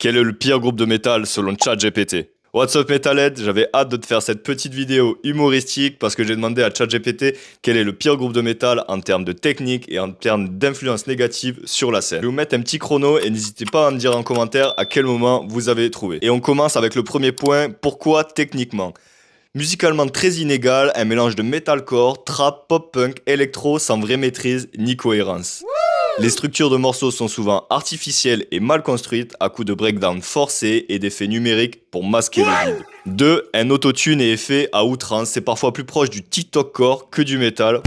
Quel est le pire groupe de métal selon ChatGPT? What's up Metalhead, j'avais hâte de te faire cette petite vidéo humoristique parce que j'ai demandé à ChatGPT quel est le pire groupe de métal en termes de technique et en termes d'influence négative sur la scène. Je vais vous mettre un petit chrono et n'hésitez pas à me dire en commentaire à quel moment vous avez trouvé. Et on commence avec le premier point, pourquoi techniquement? Musicalement très inégal, un mélange de metalcore, trap, pop-punk, électro sans vraie maîtrise ni cohérence. Les structures de morceaux sont souvent artificielles et mal construites à coups de breakdown forcés et d'effets numériques pour masquer le vide. 2. Un autotune et effet à outrance, c'est parfois plus proche du TikTok-core que du métal.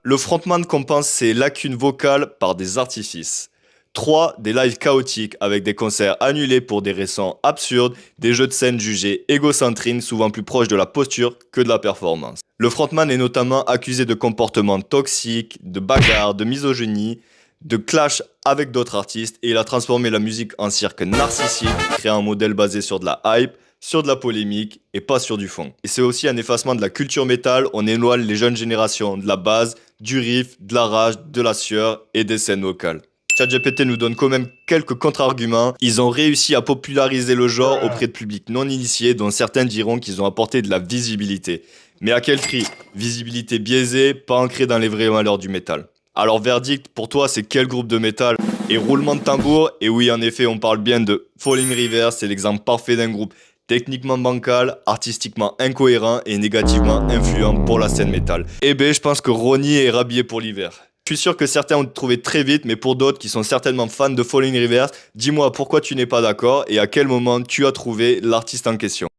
Le frontman compense ses lacunes vocales par des artifices. 3. Des lives chaotiques avec des concerts annulés pour des raisons absurdes, des jeux de scène jugés égocentriques souvent plus proches de la posture que de la performance. Le frontman est notamment accusé de comportements toxiques, de bagarres, de misogynie, de clash avec d'autres artistes et il a transformé la musique en cirque narcissique, créant un modèle basé sur de la hype, sur de la polémique et pas sur du fond. Et c'est aussi un effacement de la culture métal, on éloigne les jeunes générations de la base, du riff, de la rage, de la sueur et des scènes vocales. ChatGPT nous donne quand même quelques contre-arguments. Ils ont réussi à populariser le genre auprès de publics non initiés, dont certains diront qu'ils ont apporté de la visibilité. Mais à quel prix? Visibilité biaisée, pas ancrée dans les vraies valeurs du métal. Alors verdict, pour toi, c'est quel groupe de métal? Et roulement de tambour? Et oui, en effet, on parle bien de Falling Rivers, c'est l'exemple parfait d'un groupe techniquement bancal, artistiquement incohérent et négativement influent pour la scène métal. Eh ben, je pense que Ronnie est rhabillé pour l'hiver. Je suis sûr que certains ont trouvé très vite, mais pour d'autres qui sont certainement fans de Falling Rivers, dis-moi pourquoi tu n'es pas d'accord et à quel moment tu as trouvé l'artiste en question.